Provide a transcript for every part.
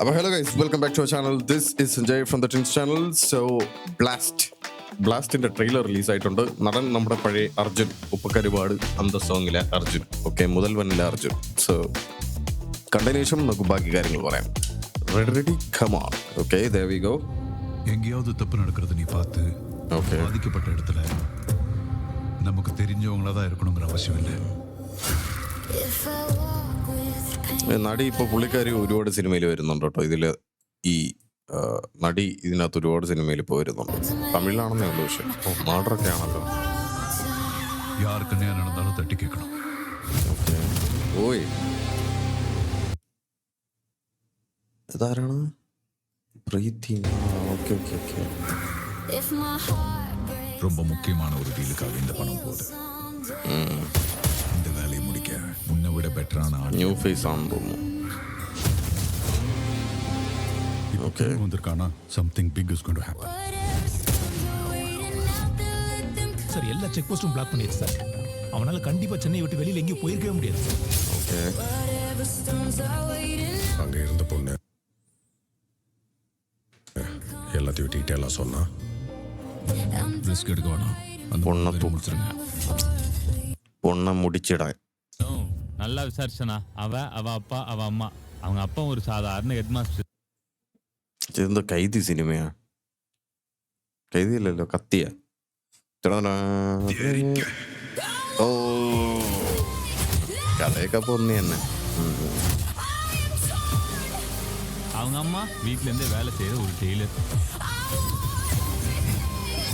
Hello guys, welcome back to our channel. This is Sanjay from the Tins channel. So ബ്ലാസ്റ്റിന്റെ trailer release ആയിട്ടുണ്ട്. നടൻ നമ്മുടെ പഴയ അർജുൻ ഉപ്പക്കരുപാട് അന്ത സോങ്ങിലെ അർജുൻ. ഓക്കെ, മുതൽ വന്നില്ല അർജുൻ. സോ കണ്ടതിന് ശേഷം നമുക്ക് ബാക്കി കാര്യങ്ങൾ പറയാം. Ready? Come on. Okay, there we go. எங்கேயாவது தப்பு நடக்கிறது நீ பார்த்து Okay. பாதிக்கப்பட்ட இடத்துல நமக்கு தெரிஞ்சவங்களா தான் இருக்கணுங்கிற அவசியம் இல்லை. നടി ഇപ്പോൾ പുള്ളിക്കാരി ഒരുപാട് സിനിമയിൽ വരുന്നുണ്ട് കേട്ടോ. ഇതിൽ ഈ നടി ഇതിനകത്ത് ഒരുപാട് സിനിമയിൽ ഇപ്പോൾ വരുന്നുണ്ട്. തമിഴിലാണെന്നേ ഉള്ളൂ, പക്ഷേ നാടറൊക്കെ ആണല്ലോ. யாருக்கு என்ன நடந்தாலும் தட்டி கேட்கணும். ഓക്കെ, ഓയ് ഇതാരാണ്? പ്രീതി. Okay okay okay. ரொம்ப முக்கியமான ஒரு டீலுக்காக இந்த பணம் போகுது. இந்த வேலையை முடிக்க முன்ன விட பெட்டரான ஆள் ന്യൂ ഫേസ് ആണെന്ന് തോന്നുന്നു. ஓகே வந்திருக்கானா something big is going to happen. Sir எல்லா செக் போஸ்டும் பிளாக் பண்ணிடுச்சு சார். அவனால கண்டிப்பா சென்னை விட்டு வெளியில எங்கேயும் போயிருக்கவே முடியாது சார். ഓക്കെ, அங்கே இருந்த பொண்ணு எல்லாத்தையும் டீட்டெயிலாக சொன்னா ரிஸ்க் எடுக்க வேணாம். அந்த பொண்ணை பொண்ணை முடிச்சிருங்க. പൊണ്ണ മുടിച്ചിടാൻ. நல்லா விசாரிச்சனா அவ அப்பா அவ அம்மா அவங்க அப்பா ஒரு சாதாரண ஹெட் மாஸ்டர். ഇതെന്തോ കൈതി സിനിമയാ? കൈതി അല്ലല്ലോ, കത്തിയ. ഓ, കഥയൊക്കെ പൊന്നി തന്നെ. அவங்க அம்மா வீட்ல இருந்தே வேலை செய்யற ஒரு டெய்லர்.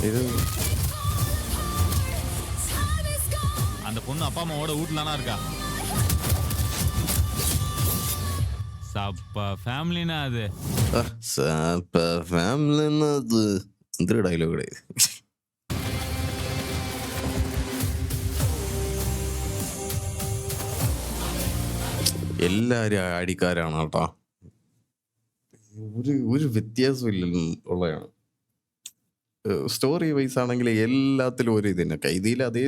ഇത് அந்த பொண்ணு அப்பா அம்மாவோட வீட்டுலனா இருக்கா. சப்பா ஃபேமிலினா அது. ഫാമിലി എന്തൊരു ഡയലോഗ്. എല്ലാരും ആടിക്കാരാണ് കേട്ടോ. ഒരു വ്യത്യാസം ഇല്ല ഉള്ളതാണ്. സ്റ്റോറി വൈസ് ആണെങ്കിൽ എല്ലാത്തിലും ഒരു ഇത് തന്നെ. കൈതിയിൽ അതേ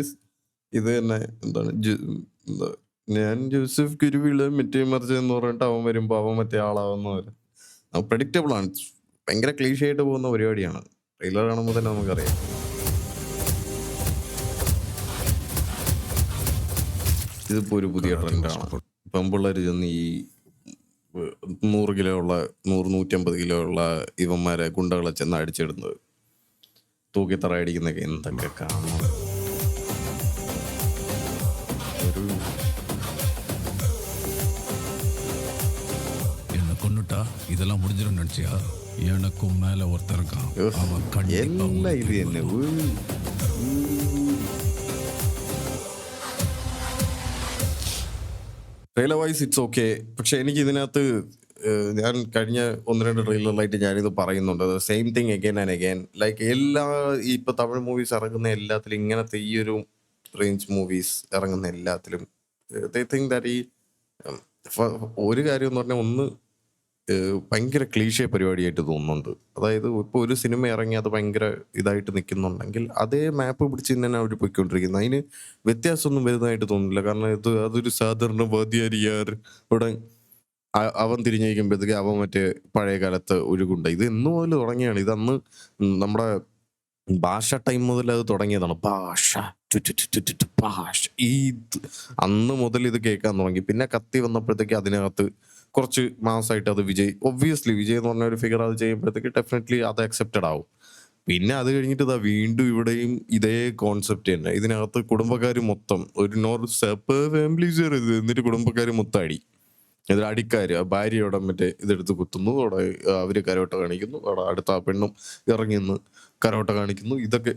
ഇത് തന്നെ. എന്താണ് എന്താ, ഞാൻ ജോസഫ് കുരുവിള മറ്റേ മറിച്ച് എന്ന് പറഞ്ഞിട്ട് അവൻ വരുമ്പോൾ അവൻ മറ്റേ ആളാവുന്ന പോലെ പ്രഡിക്റ്റബിൾ ആണ്. ഭയങ്കര ക്ലീഷ ആയിട്ട് പോകുന്ന പരിപാടിയാണ്. ട്രെയിലർ കാണുമ്പോൾ തന്നെ നമുക്കറിയാം. ഇതിപ്പോൾ ഒരു പുതിയ ട്രെൻഡാണ്. പെമ്പിള്ളേർ ചെന്ന് ഈ 100 കിലോ ഉള്ള 100-150 കിലോ ഉള്ള ഇവന്മാരെ ഗുണ്ടകളെ ചെന്ന് അടിച്ചിടുന്നത്, തൂക്കിത്തറ അടിക്കുന്നൊക്കെ എന്തൊക്കെ കാണണം. ഒരു என்ன கொன்னுட்டா இதெல்லாம் முடிஞ்சிடும் நினைச்சியா? எனக்கும் மேல ஒருத்தர் இருக்கான். அவன் கண்டிப்பா എല്ലാം ഇത് തന്നെ. Trailer vice it's okay. പക്ഷെ എനിക്ക് ഇതിനകത്ത് ഞാൻ കഴിഞ്ഞ 1-2 ട്രെയിലറിലായിട്ട് ഞാനിത് പറയുന്നുണ്ട്. Same thing again and again. Like എല്ലാ ഇപ്പൊ തമിഴ് മൂവീസ് ഇറങ്ങുന്ന എല്ലാത്തിലും ഇങ്ങനത്തെ ഈ ഒരു റേഞ്ച് മൂവീസ് ഇറങ്ങുന്ന എല്ലാത്തിലും they think that ഈ ഒരു കാര്യം എന്ന് പറഞ്ഞാൽ ഒന്ന് ഭയങ്കര ക്ലീഷേ പരിപാടിയായിട്ട് തോന്നുന്നുണ്ട്. അതായത് ഇപ്പോൾ ഒരു സിനിമ ഇറങ്ങി അത് ഭയങ്കര ഇതായിട്ട് നിൽക്കുന്നുണ്ടെങ്കിൽ അതേ മാപ്പ് പിടിച്ച് തന്നെ അവർ പോയിക്കൊണ്ടിരിക്കുന്നത്. അതിന് വ്യത്യാസമൊന്നും വരുന്നതായിട്ട് തോന്നുന്നില്ല. കാരണം അതൊരു സാധാരണ വാദ്യാരിയാർ ഇവിടെ അവൻ തിരിഞ്ഞിരിക്കുമ്പോഴത്തേക്ക് അവൻ മറ്റേ പഴയ കാലത്ത് ഒരു ഗുണ്ട. ഇത് എന്ന് മുതൽ തുടങ്ങിയാണ്. ഇതന്ന് നമ്മുടെ ഭാഷ ടൈം മുതൽ അത് തുടങ്ങിയതാണ്. ഭാഷ ഭാഷ ഈ അന്ന് മുതൽ ഇത് കേൾക്കാൻ തുടങ്ങി. പിന്നെ കത്തി വന്നപ്പോഴത്തേക്ക് അതിനകത്ത് കുറച്ച് മാസമായിട്ട് അത് ഒബ്വിയസ്ലി വിജയ് എന്ന് പറഞ്ഞ ഒരു ഫിഗർ അത് ചെയ്യുമ്പോഴത്തേക്ക് ഡെഫിനറ്റ്ലി അത് അക്സെപ്റ്റഡ് ആവും. പിന്നെ അത് കഴിഞ്ഞിട്ട് ഇതാ വീണ്ടും ഇവിടെയും ഇതേ കോൺസെപ്റ്റ് തന്നെ. ഇതിനകത്ത് കുടുംബക്കാർ മൊത്തം ഒരു ഫാമിലീസ് ഇത്, എന്നിട്ട് കുടുംബക്കാർ മൊത്തം അടി. ഇതിൽ അടിക്കാര് ഭാര്യയോടെ മറ്റേ ഇതെടുത്ത് കുത്തുന്നു. അവിടെ അവര് കരോട്ട കാണിക്കുന്നു. അവിടെ അടുത്ത ആ പെണ്ണും ഇറങ്ങിന്ന് കരോട്ട കാണിക്കുന്നു. ഇതൊക്കെ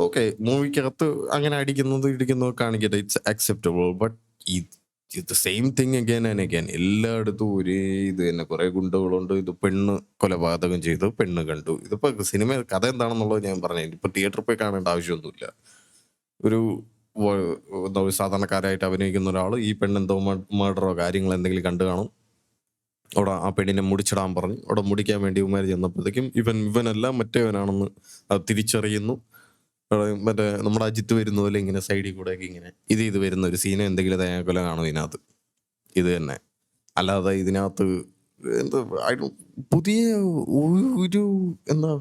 ഓക്കെ, മൂവിക്കകത്ത് അങ്ങനെ അടിക്കുന്നത് ഇടിക്കുന്നത് കാണിക്കട്ടെ, ഇറ്റ്സ് അക്സെപ്റ്റബിൾ. ബട്ട് ഇത് same thing again and again. എല്ലായിടത്തും ഒരേ ഇത് തന്നെ. കുറെ ഗുണ്ടകളുണ്ട്. ഇത് പെണ്ണ് കൊലപാതകം ചെയ്തു, പെണ്ണ് കണ്ടു. ഇതിപ്പോ സിനിമ കഥ എന്താണെന്നുള്ളത് ഞാൻ പറഞ്ഞു. ഇപ്പൊ തിയേറ്ററിൽ പോയി കാണേണ്ട ആവശ്യമൊന്നുമില്ല. ഒരു എന്താ സാധാരണക്കാരായിട്ട് അഭിനയിക്കുന്ന ഒരാൾ ഈ പെണ്ണെന്തോ മർഡറോ കാര്യങ്ങളോ എന്തെങ്കിലും കണ്ടു കാണും. അവിടെ ആ പെണ്ണിനെ മുടിച്ചിടാൻ പറഞ്ഞു. അവിടെ മുടിക്കാൻ വേണ്ടി ഇവന്മാർ ചെന്നപ്പോഴത്തേക്കും ഇവനല്ല മറ്റേവനാണെന്ന് അത് തിരിച്ചറിയുന്നു. മറ്റേ നമ്മുടെ അജിത്ത് വരുന്ന പോലെ ഇങ്ങനെ സൈഡിൽ കൂടെ ഒക്കെ ഇങ്ങനെ ഇത് വരുന്ന ഒരു സീനോ എന്തെങ്കിലും തേങ്ങാക്കൊല കാണും ഇതിനകത്ത്. ഇത് തന്നെ അല്ലാതെ ഇതിനകത്ത് എന്താ പുതിയ ഒരു എന്താ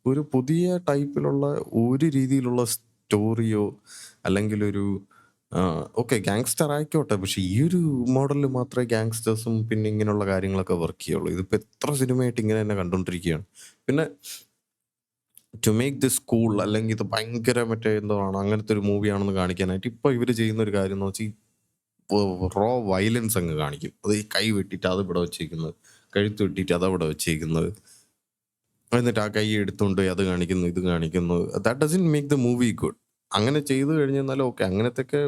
ഒരു പുതിയ ടൈപ്പിലുള്ള ഒരു രീതിയിലുള്ള സ്റ്റോറിയോ അല്ലെങ്കിൽ ഒരു ഓക്കെ ഗാങ്സ്റ്റർ ആയിക്കോട്ടെ, പക്ഷെ ഈ ഒരു മോഡലിൽ മാത്രമേ ഗാങ്സ്റ്റേഴ്സും പിന്നെ ഇങ്ങനെയുള്ള കാര്യങ്ങളൊക്കെ വർക്ക് ചെയ്യുള്ളൂ. ഇതിപ്പോൾ എത്ര സിനിമയായിട്ട് ഇങ്ങനെ തന്നെ കണ്ടുകൊണ്ടിരിക്കുകയാണ്. പിന്നെ ടു മേക്ക് ദിസ് കൂൾ അല്ലെങ്കിൽ ഇത് ഭയങ്കര മറ്റേ എന്താണ് അങ്ങനത്തെ ഒരു മൂവിയാണെന്ന് കാണിക്കാനായിട്ട് ഇപ്പോൾ ഇവർ ചെയ്യുന്ന ഒരു കാര്യം എന്ന് വെച്ചാൽ റോ വയലൻസ് അങ്ങ് കാണിക്കും. അത് ഈ കൈ വെട്ടിയിട്ട് അത് ഇവിടെ വെച്ചേക്കുന്നത്, കഴുത്ത് വെട്ടിയിട്ട് അതവിടെ വെച്ചേക്കുന്നത്, എന്നിട്ട് ആ കൈ എടുത്തുകൊണ്ട് അത് കാണിക്കുന്നു ഇത് കാണിക്കുന്നു. That doesn't make the movie good. അങ്ങനെ ചെയ്തു കഴിഞ്ഞാൽ ഓക്കെ, അങ്ങനത്തെയൊക്കെ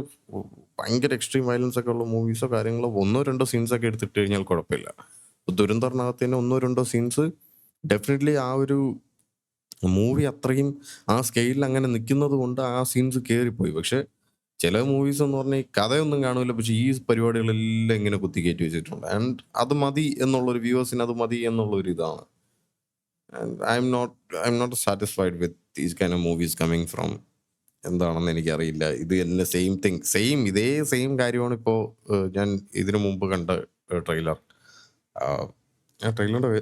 ഭയങ്കര എക്സ്ട്രീം വയലൻസ് ഒക്കെ ഉള്ള മൂവീസോ കാര്യങ്ങളോ 1-2 സീൻസൊക്കെ എടുത്തിട്ട് കഴിഞ്ഞാൽ കുഴപ്പമില്ല. ദുരന്തറിനകത്ത് തന്നെ 1-2 സീൻസ് ഡെഫിനറ്റ്ലി ആ ഒരു മൂവി അത്രയും ആ സ്കെയിലിൽ അങ്ങനെ നിൽക്കുന്നത് കൊണ്ട് ആ സീൻസ് കയറിപ്പോയി. പക്ഷെ ചില മൂവീസ് എന്ന് പറഞ്ഞാൽ ഈ കഥയൊന്നും കാണില്ല, പക്ഷെ ഈ പരിപാടികളെല്ലാം ഇങ്ങനെ കുത്തിക്കയറ്റി വെച്ചിട്ടുണ്ട്. ആൻഡ് അത് മതി എന്നുള്ളൊരു വ്യൂവേഴ്സിന് അത് മതി എന്നുള്ളൊരു ഇതാണ്. And I'm not satisfied with these kind of movies coming from എന്താണെന്ന് എനിക്കറിയില്ല. ഇത് തന്നെ ഇതേ സെയിം കാര്യമാണ് ഇപ്പോൾ ഞാൻ ഇതിനു മുമ്പ് കണ്ട ട്രെയിലർ. ആ ട്രെയിലറിൻ്റെ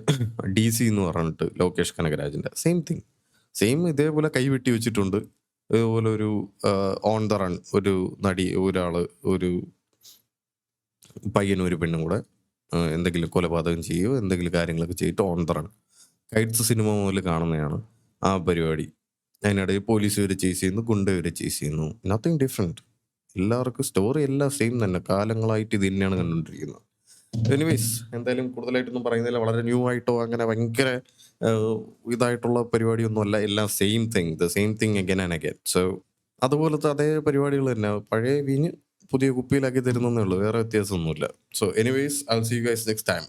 DC എന്ന് പറഞ്ഞിട്ട് ലോകേഷ് കനകരാജിൻ്റെ സെയിം ഇതേപോലെ കൈ വെട്ടി വെച്ചിട്ടുണ്ട്. ഇതുപോലെ ഒരു ഓൺ ദ റൺ ഒരു ഒരു പയ്യനും ഒരു പെണ്ണും കൂടെ എന്തെങ്കിലും കൊലപാതകം ചെയ്യുകയോ എന്തെങ്കിലും കാര്യങ്ങളൊക്കെ ചെയ്തിട്ട് on the run Kites cinema മുതൽ കാണുന്നതാണ് ആ പരിപാടി. അതിനിടയിൽ പോലീസ് വരെ ചേസ് ചെയ്യുന്നു, ഗുണ്ട വരെ ചേസ് ചെയ്യുന്നു. Nothing different. എല്ലാവർക്കും സ്റ്റോറി എല്ലാം സെയിം തന്നെ. കാലങ്ങളായിട്ട് ഇത് തന്നെയാണ് കണ്ടുകൊണ്ടിരിക്കുന്നത്. എനിവേസ് എന്തായാലും കൂടുതലായിട്ടൊന്നും പറയുന്നില്ല. വളരെ ന്യൂ ആയിട്ടോ അങ്ങനെ ഭയങ്കര ഇതായിട്ടുള്ള പരിപാടിയൊന്നും അല്ല. എല്ലാം the same thing again and again. So അതുപോലത്തെ അതേ പരിപാടികൾ തന്നെ. പഴയ വീഞ്ഞ് പുതിയ കുപ്പിയിലാക്കി തരുന്നേ ഉള്ളൂ, വേറെ വ്യത്യാസമൊന്നുമില്ല. So anyways I will see you guys next time.